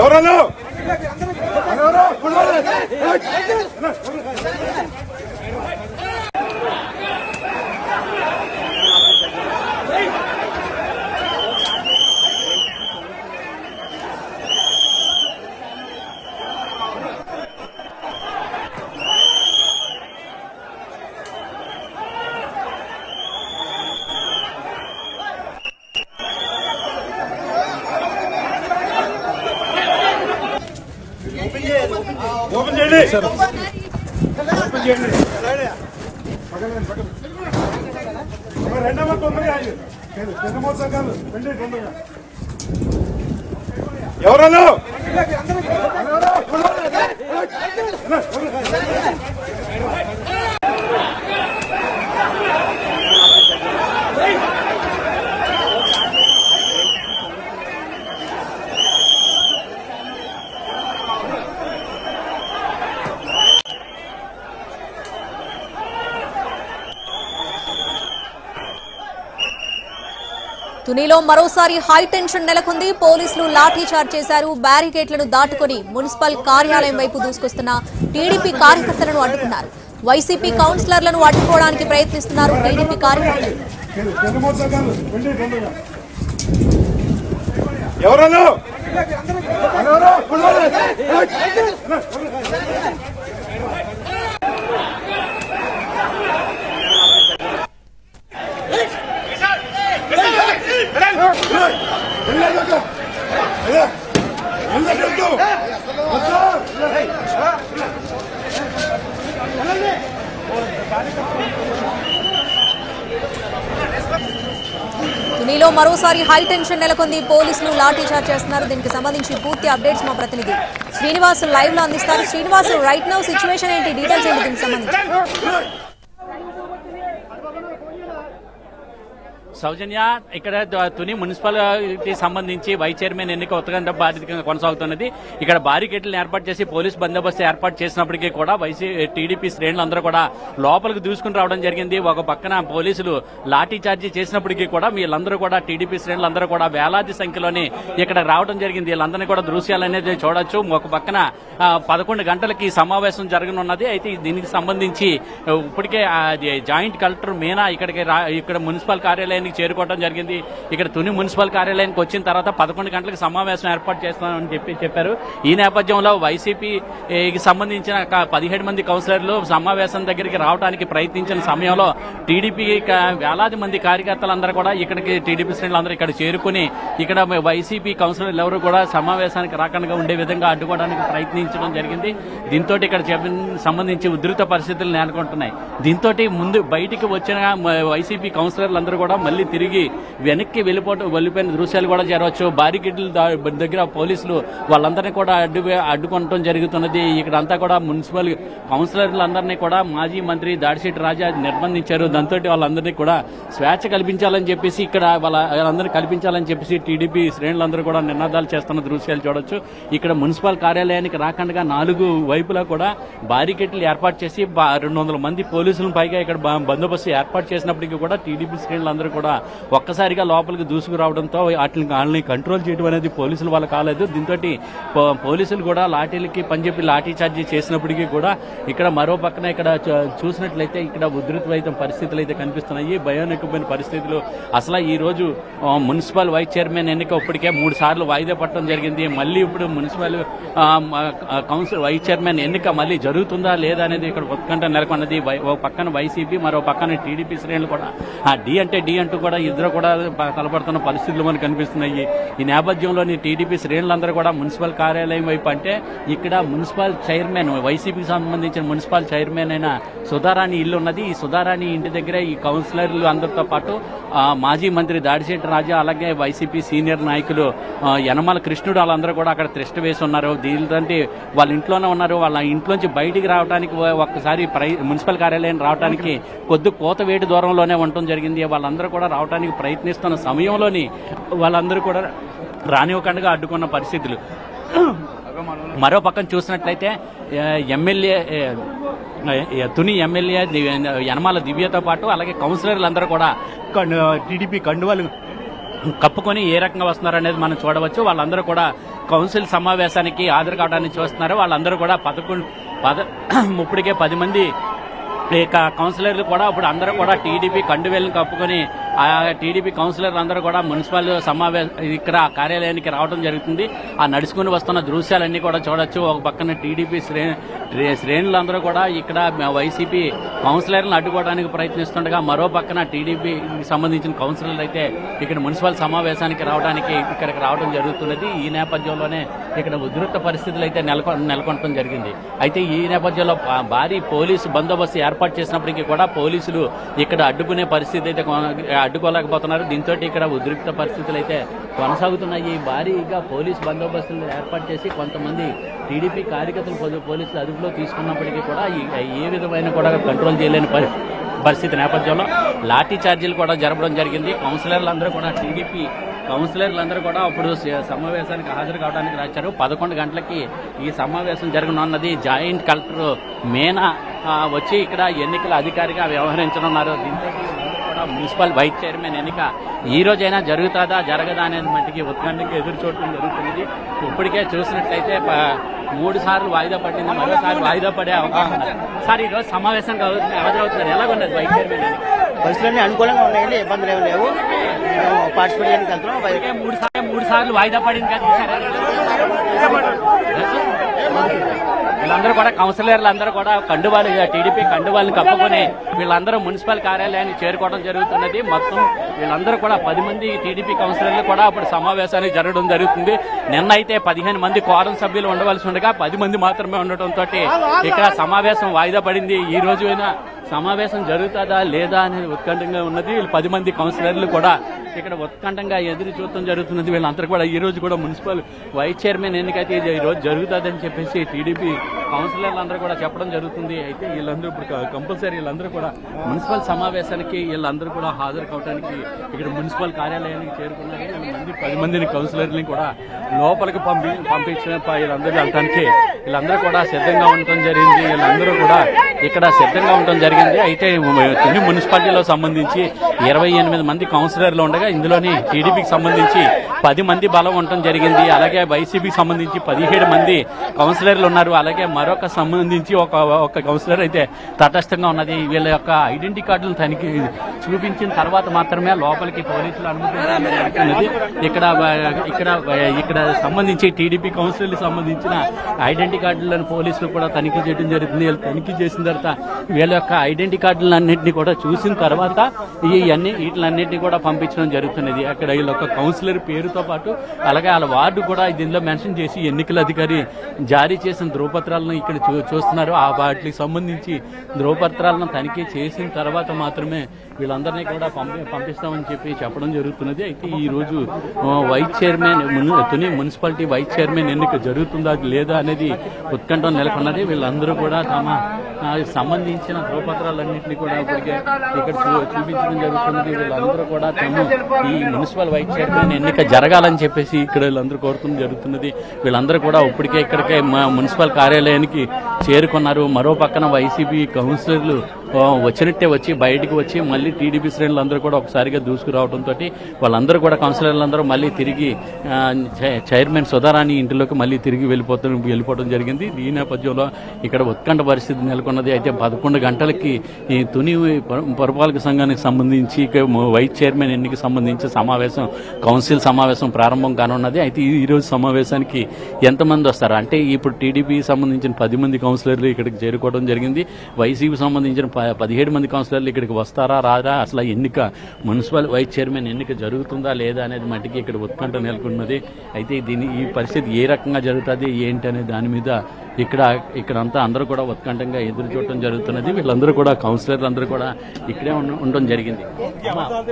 ఎవరన్నా ఓపెన్ చేయండి ఓపెన్ చేయండి రెండవ తొందరగా పెద్ద మోసగాళ్ళు రండి తొందరగా ఎవరన్నా తునిలో మరోసారి హై టెన్షన్ నెలకొంది. పోలీసులు లాఠీ చార్జ్ చేశారు. బ్యారికేడ్లను దాటుకుని మున్సిపల్ కార్యాలయం వైపు దూసుకొస్తున్న టీడీపీ కార్యకర్తలను అడ్డుకున్నారు. వైసీపీ కౌన్సిలర్లను అడ్డుకోవడానికి ప్రయత్నిస్తున్నారు టీడీపీ కార్యకర్తలు. ఎవరన్నా తునిలో మరోసారి హై టెన్షన్ నెలకొంది. పోలీసులు లాఠీ చార్జ్ చేస్తున్నారు. దీనికి సంబంధించి పూర్తి అప్డేట్స్ మా ప్రతినిధి శ్రీనివాస్ లైవ్ లో అందిస్తారు. శ్రీనివాస్, రైట్ నౌ సిచ్యువేషన్ ఏంటి, డీటెయిల్స్ ఏంటి దీనికి సంబంధించి? సౌజన్య, ఇక్కడ తుని మున్సిపాలిటీ సంబంధించి వైస్ చైర్మన్ ఎన్నిక ఉత్కంఠ బాధితంగా కొనసాగుతున్నది. ఇక్కడ బారికేడ్లను ఏర్పాటు చేసి పోలీస్ బందోబస్తు ఏర్పాటు చేసినప్పటికీ కూడా టీడీపీ శ్రేణులందరూ కూడా లోపలికి దూసుకుని రావడం జరిగింది. ఒక పక్కన పోలీసులు లాఠీ చార్జీ చేసినప్పటికీ కూడా వీళ్ళందరూ కూడా టీడీపీ శ్రేణులందరూ కూడా వేలాది సంఖ్యలోని ఇక్కడ రావడం జరిగింది. వీళ్ళందరినీ కూడా దృశ్యాలు అనేది చూడొచ్చు. ఒక పక్కన 11 గంటలకి సమావేశం జరగనున్నది. అయితే దీనికి సంబంధించి ఇప్పటికే జాయింట్ కలెక్టర్ మీనా ఇక్కడ మున్సిపల్ కార్యాలయానికి చేరుకోవడం జరిగింది. ఇక్కడ తుని మున్సిపల్ కార్యాలయానికి వచ్చిన తర్వాత 11 గంటలకు సమావేశం ఏర్పాటు చేస్తామని చెప్పారు. ఈ నేపథ్యంలో వైసీపీకి సంబంధించిన 17 మంది కౌన్సిలర్లు సమావేశం దగ్గరికి రావడానికి ప్రయత్నించిన సమయంలో టీడీపీ వేలాది మంది కార్యకర్తలందరూ కూడా ఇక్కడికి టీడీపీ శ్రేణులందరూ ఇక్కడ చేరుకుని ఇక్కడ వైసీపీ కౌన్సిలర్లు ఎవరు కూడా సమావేశానికి రాకుండా ఉండే విధంగా అడ్డుకోవడానికి ప్రయత్నించడం జరిగింది. దీంతో ఇక్కడ సంబంధించి ఉధృత పరిస్థితులు నెలకొంటున్నాయి. దీంతో ముందు బయటికి వచ్చిన వైసీపీ కౌన్సిలర్లందరూ కూడా మళ్లీ తిరిగి వెనక్కి వెళ్ళిపోయిన దృశ్యాలు కూడా జరగవచ్చు. బారికేడ్ల దగ్గర పోలీసులు వాళ్ళందరినీ కూడా అడ్డుకోవడం జరుగుతున్నది. ఇక్కడంతా కూడా మున్సిపల్ కౌన్సిలర్లందరినీ కూడా మాజీ మంత్రి దాడిశెట్టి రాజా నిర్బంధించారు. దాంతో వాళ్ళందరినీ కూడా స్వేచ్ఛ కల్పించాలని చెప్పేసి వాళ్ళందరినీ కల్పించాలని చెప్పేసి టీడీపీ శ్రేణులందరూ కూడా నినాదాలు చేస్తున్న దృశ్యాలు చూడొచ్చు. ఇక్కడ మున్సిపల్ కార్యాలయానికి రాకుండా 4 వైపులా కూడా బారికేడ్లు ఏర్పాటు చేసి 200 మంది పోలీసులను పైగా ఇక్కడ బందోబస్తు ఏర్పాటు చేసినప్పటికీ కూడా టీడీపీ శ్రేణులందరూ కూడా ఒక్కసారిగా లోపలికి దూసుకురావడంతో వాళ్ళని కంట్రోల్ చేయడం అనేది పోలీసులు వాళ్ళు కాలేదు. దీంతో పోలీసులు కూడా లాఠీలకి పనిచెప్పి లాఠీ చార్జీ చేసినప్పటికీ కూడా ఇక్కడ మరో పక్కన ఇక్కడ చూసినట్లయితే ఇక్కడ ఉధృతమైన పరిస్థితులు అయితే కనిపిస్తున్నాయి. భయానకమైన పరిస్థితులు. అసలు ఈ రోజు మున్సిపల్ వైస్ చైర్మన్ ఎన్నిక ఇప్పటికే 3 సార్లు వాయిదా పడటం జరిగింది. మళ్ళీ ఇప్పుడు మున్సిపల్ కౌన్సిల్ వైస్ చైర్మన్ ఎన్నిక మళ్ళీ జరుగుతుందా లేదా అనేది ఇక్కడ ఉత్కంఠ నెలకొన్నది. ఒక పక్కన వైసీపీ, మరో పక్కన టీడీపీ శ్రేణులు కూడా డి అంటూ కూడా ఇద్దరు కూడా తలపడుతున్న పరిస్థితులు మనకు కనిపిస్తున్నాయి. ఈ నేపథ్యంలోని టీడీపీ శ్రేణులందరూ కూడా మున్సిపల్ కార్యాలయం వైపు అంటే ఇక్కడ మున్సిపల్ చైర్మన్ వైసీపీకి సంబంధించిన మున్సిపల్ చైర్మన్ అయిన సుధారాణి ఇల్లు ఉన్నది. ఈ సుధారాణి ఇంటి దగ్గరే ఈ కౌన్సిలర్లు అందరితో పాటు మాజీ మంత్రి దాడిశెట్టి రాజా, అలాగే వైసీపీ సీనియర్ నాయకులు యనమల కృష్ణుడు వాళ్ళందరూ కూడా అక్కడ తిష్ట వేసి ఉన్నారు. దీంతో వాళ్ళ ఇంట్లోనే ఉన్నారు. వాళ్ళ ఇంట్లోంచి బయటికి రావడానికి ఒక్కసారి మున్సిపల్ కార్యాలయం రావడానికి కొద్ది కోతవేటు దూరంలోనే ఉండటం జరిగింది. వాళ్ళందరూ కూడా రావడానికి ప్రయత్నిస్తున్న సమయంలోని వాళ్ళందరూ కూడా రానివ్వకుండా అడ్డుకున్న పరిస్థితులు. మరో పక్కన చూసినట్లయితే తుని ఎమ్మెల్యే యనమాల దివ్యతో పాటు అలాగే కౌన్సిలర్లు అందరూ కూడా టీడీపీ కండువాలు కప్పుకొని ఏ రకంగా వస్తున్నారు అనేది మనం చూడవచ్చు. వాళ్ళందరూ కూడా కౌన్సిల్ సమావేశానికి హాజరు కావడానికి చూస్తున్నారు. వాళ్ళందరూ కూడా ఇప్పటికే 10 మంది కౌన్సిలర్లు కూడా ఇప్పుడు అందరూ కూడా టీడీపీ కండువేలను కప్పుకొని ఆ టీడీపీ కౌన్సిలర్లు అందరూ కూడా మున్సిపల్ ఇక్కడ కార్యాలయానికి రావడం జరుగుతుంది. ఆ నడుచుకుని వస్తున్న దృశ్యాలన్నీ కూడా చూడొచ్చు. ఒక పక్కన టీడీపీ శ్రేణులందరూ కూడా ఇక్కడ వైసీపీ కౌన్సిలర్లను అడ్డుకోవడానికి ప్రయత్నిస్తుండగా మరో పక్కన టీడీపీకి సంబంధించిన కౌన్సిలర్లు అయితే ఇక్కడ మున్సిపల్ సమావేశానికి ఇక్కడికి రావడం జరుగుతున్నది. ఈ నేపథ్యంలోనే ఇక్కడ ఉధృత పరిస్థితులు అయితే నెలకొనడం జరిగింది. అయితే ఈ నేపథ్యంలో భారీ పోలీసు బందోబస్తు ఏర్పాటు చేసినప్పటికీ కూడా పోలీసులు ఇక్కడ అడ్డుకునే పరిస్థితి అయితే అడ్డుకోలేకపోతున్నారు. దీంతో ఇక్కడ ఉద్రిక్త పరిస్థితులు అయితే కొనసాగుతున్నాయి. భారీగా పోలీసు బందోబస్తులు ఏర్పాటు చేసి కొంతమంది టీడీపీ కార్యకర్తలు పోలీసులు అదుపులో తీసుకున్నప్పటికీ కూడా ఏ విధమైన కూడా కంట్రోల్ చేయలేని పరిస్థితి నేపథ్యంలో లాఠీ చార్జీలు కూడా జరపడం జరిగింది. కౌన్సిలర్లందరూ కూడా టీడీపీ కౌన్సిలర్లందరూ కూడా అప్పుడు సమావేశానికి హాజరు కావడానికి రాచారు. 11 గంటలకి ఈ సమావేశం జరగనున్నది. జాయింట్ కలెక్టర్ మీనా వచ్చి ఇక్కడ ఎన్నికల అధికారిగా వ్యవహరించనున్నారు. దీంతో కూడా మున్సిపల్ వైస్ చైర్మన్ ఎన్నిక ఈ రోజైనా జరుగుతుందా జరగదా అనేది మట్టికి ఉత్కంఠకి ఎదురు చూడటం జరుగుతుంది. ఇప్పటికే చూసినట్లయితే 3 సార్లు వాయిదా పడింది, మరోసారి వాయిదా పడే అవకాశం ఉంది. సార్ ఈరోజు సమావేశం హాజరవుతున్నారు, ఎలాగున్నది వైస్ చైర్మన్ ఎన్నిక? పరిస్థితులన్నీ అనుకూలంగా ఉన్నాయండి, ఇబ్బందులు ఏమి లేవు. పార్టిసిపేట్ చేయడానికి వెళ్తున్నాం. 3 సార్లు వాయిదా పడింది కదా. వీళ్ళందరూ కూడా కౌన్సిలర్లు అందరూ కూడా టీడీపీ కండువాలను కప్పుకొని వీళ్ళందరూ మున్సిపల్ కార్యాలయానికి చేరుకోవడం జరుగుతున్నది. మొత్తం వీళ్ళందరూ కూడా 10 మంది టీడీపీ కౌన్సిలర్లు కూడా అప్పుడు సమావేశానికి జరగడం జరుగుతుంది. నిన్న అయితే 15 మంది కోరం సభ్యులు ఉండవలసి ఉండగా 10 మంది మాత్రమే ఉండటంతో ఇక్కడ సమావేశం వాయిదా పడింది. ఈ రోజు అయినా సమావేశం జరుగుతుందా లేదా అనేది ఉత్కంఠంగా ఉన్నది. 10 మంది కౌన్సిలర్లు కూడా ఇక్కడ ఉత్కంఠంగా ఎదురు చూడటం జరుగుతున్నది. వీళ్ళందరూ కూడా ఈ రోజు కూడా మున్సిపల్ వైస్ చైర్మన్ ఎన్నికైతే ఈ రోజు జరుగుతుందని చెప్పేసి టీడీపీ కౌన్సిలర్లు అందరూ కూడా చెప్పడం జరుగుతుంది. అయితే వీళ్ళందరూ ఇప్పుడు కంపల్సరీ వీళ్ళందరూ కూడా మున్సిపల్ సమావేశానికి వీళ్ళందరూ కూడా హాజరు కావడానికి ఇక్కడ మున్సిపల్ కార్యాలయానికి చేరుకున్నారు. 10 మందిని కౌన్సిలర్ని కూడా లోపలికి పంపించిన వీళ్ళందరూ వెళ్ళడానికి వీళ్ళందరూ కూడా సిద్ధంగా ఉండటం జరిగింది. వీళ్ళందరూ కూడా ఇక్కడ సిద్ధంగా ఉండటం జరిగింది. అయితే తుని మున్సిపాలిటీలో సంబంధించి 28 మంది కౌన్సిలర్లు ఉండగా ఇందులోని టీడీపీకి సంబంధించి 10 మంది బలం ఉండటం జరిగింది. అలాగే వైసీపీకి సంబంధించి 17 మంది కౌన్సిలర్లు ఉన్నారు. అలాగే మరొక సంబంధించి ఒక కౌన్సిలర్ అయితే తటస్థంగా ఉన్నది. వీళ్ళ యొక్క ఐడెంటిటీ కార్డులను తనిఖీ చూపించిన తర్వాత మాత్రమే లోపలికి పోలీసులు అనుమతించాలన్నది. ఇక్కడ సంబంధించి టీడీపీ కౌన్సిలర్లకు సంబంధించిన ఐడెంటిటీ కార్డులను పోలీసులు కూడా తనిఖీ చేయడం జరుగుతుంది. వీళ్ళు తనిఖీ చేసిన తర్వాత వీళ్ళ యొక్క ఐడెంటిటీ కార్డులన్నింటినీ కూడా చూసిన తర్వాత వీటిలన్నింటినీ కూడా పంపించడం జరుగుతున్నది. అక్కడ వీళ్ళ యొక్క కౌన్సిలర్ పేరుతో పాటు అలాగే వాళ్ళ వార్డు కూడా దీనిలో మెన్షన్ చేసి ఎన్నికల అధికారి జారీ చేసిన ధ్రువపత్రాలను ఇక్కడ చూస్తున్నారు. ఆ వాటికి సంబంధించి ధ్రువపత్రాలను తనిఖీ చేసిన తర్వాత మాత్రమే వీళ్ళందరినీ కూడా పంపిస్తామని చెప్పడం జరుగుతున్నది. అయితే ఈ రోజు vice chairman Tuni municipality vice chairman ఎన్నిక జరుగుతుందా లేదా అనేది ఉత్కంఠం నెలకొన్నది. వీళ్ళందరూ కూడా తమ సంబంధించిన ధ్రువపత్రాలన్నింటినీ కూడా ఇప్పటికే ఇక్కడ చూపించడం జరుగుతున్నది. వీళ్ళందరూ కూడా తమ ఈ మున్సిపల్ వైస్ చైర్మన్ ఎన్నిక జరగాలని చెప్పేసి ఇక్కడ వీళ్ళందరూ కోరుతుంది జరుగుతున్నది. వీళ్ళందరూ కూడా ఇప్పటికే ఇక్కడికే మున్సిపల్ కార్యాలయానికి చేరుకున్నారు. మరో పక్కన వైసీపీ కౌన్సిలర్లు వచ్చినట్టే వచ్చి బయటకు వచ్చి మళ్ళీ టీడీపీ శ్రేణులు అందరూ కూడా ఒకసారిగా దూసుకురావడంతో వాళ్ళందరూ కూడా కౌన్సిలర్లందరూ మళ్ళీ తిరిగి చైర్మన్ సుధారాణి ఇంటిలోకి మళ్ళీ తిరిగి వెళ్ళిపోవడం జరిగింది. ఈ నేపథ్యంలో ఇక్కడ ఉత్కంఠ పరిస్థితి నెలకొన్నది. అయితే 11 గంటలకి ఈ తుని పురపాలక సంఘానికి సంబంధించి వైస్ చైర్మన్ ఎన్నిక సంబంధించి కౌన్సిల్ సమావేశం ప్రారంభం కానున్నది. అయితే ఈ రోజు సమావేశానికి ఎంతమంది వస్తారు అంటే ఇప్పుడు టీడీపీ సంబంధించిన 10 మంది కౌన్సిలర్లు ఇక్కడికి చేరుకోవడం జరిగింది. వైసీపీ సంబంధించిన 17 మంది కౌన్సిలర్లు ఇక్కడికి వస్తారా రారా, అసలు ఎన్నిక మున్సిపల్ వైస్ చైర్మన్ ఎన్నిక జరుగుతుందా లేదా అనేది మట్టికి ఇక్కడ ఉత్కంఠ నెలకొన్నది. అయితే ఈ పరిస్థితి ఏ రకంగా జరుగుతుంది ఏంటి అనే దాని మీద ఇక్కడంతా అందరూ కూడా ఉత్కంఠంగా ఎదురు చూడటం జరుగుతున్నది. వీళ్ళందరూ కూడా కౌన్సిలర్లు అందరూ కూడా ఇక్కడే ఉండటం జరిగింది.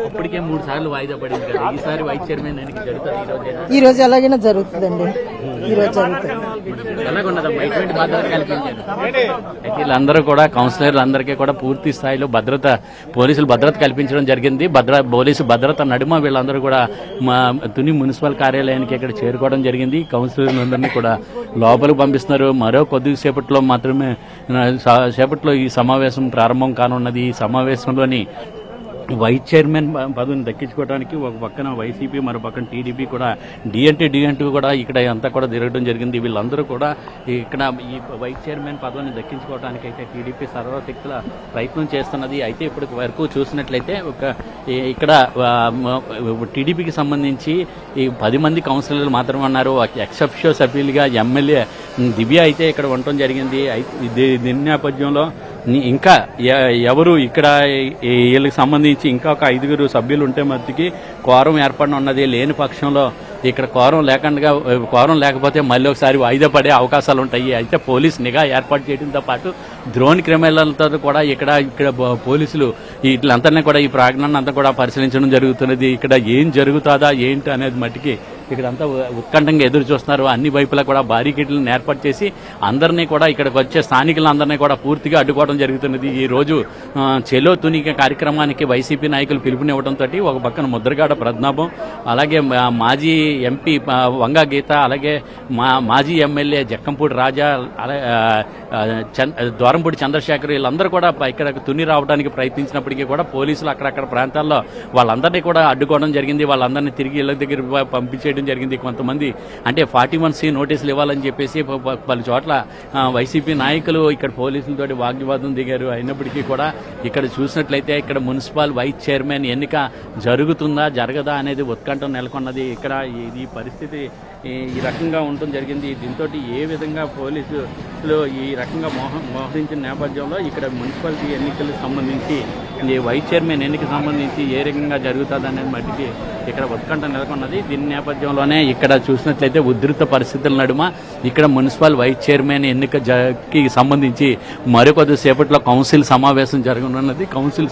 ఇప్పటికే 3 సార్లు వాయిదా పడింది కదా, ఈసారి వైస్ చైర్మన్ ఎన్నిక జరుగుతుంది. ఈ రోజు ఎలాగైనా జరుగుతుందండి. ఈ రోజు జరుగుతుంది. ఎలాగున్నదమ్మా, ఎటువంటి బాధ్యత కల్పించారు? అయితే వీళ్ళందరూ కూడా కౌన్సిలర్లు అందరికీ కూడా పూర్తి స్థాయిలో పోలీసులు భద్రత కల్పించడం జరిగింది. పోలీసు భద్రత నడుమ వీళ్ళందరూ కూడా తుని మున్సిపల్ కార్యాలయానికి ఇక్కడ చేరుకోవడం జరిగింది. కౌన్సిలర్లందరినీ కూడా లోపలికి పంపిస్తున్నారు. మరో కొద్దిసేపట్లో ఈ సమావేశం ప్రారంభం కానున్నది. ఈ సమావేశంలోని వైస్ చైర్మన్ పదవిని దక్కించుకోవడానికి ఒక పక్కన వైసీపీ, మరో పక్కన టీడీపీ కూడా డి కూడా ఇక్కడ అంతా కూడా జరగడం జరిగింది. వీళ్ళందరూ కూడా ఇక్కడ ఈ వైస్ చైర్మన్ పదవిని దక్కించుకోవడానికి అయితే టీడీపీ సర్వశక్తుల ప్రయత్నం చేస్తున్నది. అయితే ఇప్పటి వరకు చూసినట్లయితే ఇక్కడ టీడీపీకి సంబంధించి ఈ 10 మంది కౌన్సిలర్లు మాత్రమే ఉన్నారు. ఎక్సెప్షియో సభ్యులుగా ఎమ్మెల్యే దివ్య అయితే ఇక్కడ ఉండటం జరిగింది. దీని నేపథ్యంలో ఇంకా ఎవరు ఇక్కడ వీళ్ళకి సంబంధించి ఇంకా ఒక 5 సభ్యులు ఉంటే మధ్యకి క్వారం ఏర్పడిన ఉన్నది. లేని పక్షంలో ఇక్కడ క్వారం లేకపోతే మళ్ళీ ఒకసారి వాయిదా పడే అవకాశాలు ఉంటాయి. అయితే పోలీస్ నిఘా ఏర్పాటు చేయడంతో పాటు డ్రోన్ కెమెరాలతో కూడా ఇక్కడ పోలీసులు వీళ్ళందరినీ కూడా ఈ ప్రాంగణాన్ని అంతా కూడా పరిశీలించడం జరుగుతున్నది. ఇక్కడ ఏం జరుగుతుందా ఏంటి అనేది మట్టికి ఇక్కడంతా ఉత్కంఠంగా ఎదురు చూస్తున్నారు. అన్ని వైపులా కూడా బారికేడ్లను ఏర్పాటు చేసి అందరినీ కూడా ఇక్కడికి వచ్చే స్థానికులందరినీ కూడా పూర్తిగా అడ్డుకోవడం జరుగుతున్నది. ఈ రోజు చెలో తుని కార్యక్రమానికి వైసీపీ నాయకులు పిలుపునివ్వడంతో ఒక పక్కన ముద్రగాడ పద్మనాభం, అలాగే మాజీ ఎంపీ వంగా గీత, అలాగే మాజీ ఎమ్మెల్యే జక్కంపూడి రాజా, ద్వారంపూడి చంద్రశేఖర్ వీళ్ళందరూ కూడా ఇక్కడ తుని రావడానికి ప్రయత్నించినప్పటికీ కూడా పోలీసులు అక్కడక్కడ ప్రాంతాల్లో వాళ్ళందరినీ కూడా అడ్డుకోవడం జరిగింది. వాళ్ళందరినీ తిరిగి ఇళ్ల దగ్గర పంపించేయడం జరిగింది. కొంతమంది అంటే 41C నోటీసులు ఇవ్వాలని చెప్పేసి పలు చోట్ల వైసీపీ నాయకులు ఇక్కడ పోలీసులతోటి వాగ్వివాదం దిగారు. అయినప్పటికీ కూడా ఇక్కడ చూసినట్లయితే ఇక్కడ మున్సిపల్ వైస్ చైర్మన్ ఎన్నిక జరుగుతుందా జరగదా అనేది ఉత్కంఠ నెలకొన్నది. ఇక్కడ ఈ పరిస్థితి ఈ రకంగా ఉండటం జరిగింది. దీంతో ఏ విధంగా పోలీసులు ఈ రకంగా మోహరించిన నేపథ్యంలో ఇక్కడ మున్సిపాలిటీ ఎన్నికలకు సంబంధించి ఈ వైస్ చైర్మన్ ఎన్నిక సంబంధించి ఏ రకంగా జరుగుతుంది అనేది మట్టికి ఇక్కడ ఉత్కంఠ నెలకొన్నది. దీని నేపథ్యంలోనే ఇక్కడ చూసినట్లయితే ఉధృత పరిస్థితుల నడుమ ఇక్కడ మున్సిపల్ వైస్ చైర్మన్ ఎన్నికకి సంబంధించి మరికొద్ది సేపట్లో కౌన్సిల్ సమావేశం జరగనున్నది. కౌన్సిల్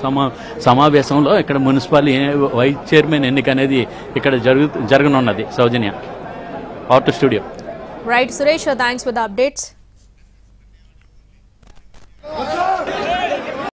సమావేశంలో ఇక్కడ మున్సిపల్ వైస్ చైర్మన్ ఎన్నిక అనేది ఇక్కడ జరగనున్నది. సౌజన్య, out to studio. Right, Suresh, thanks for the updates.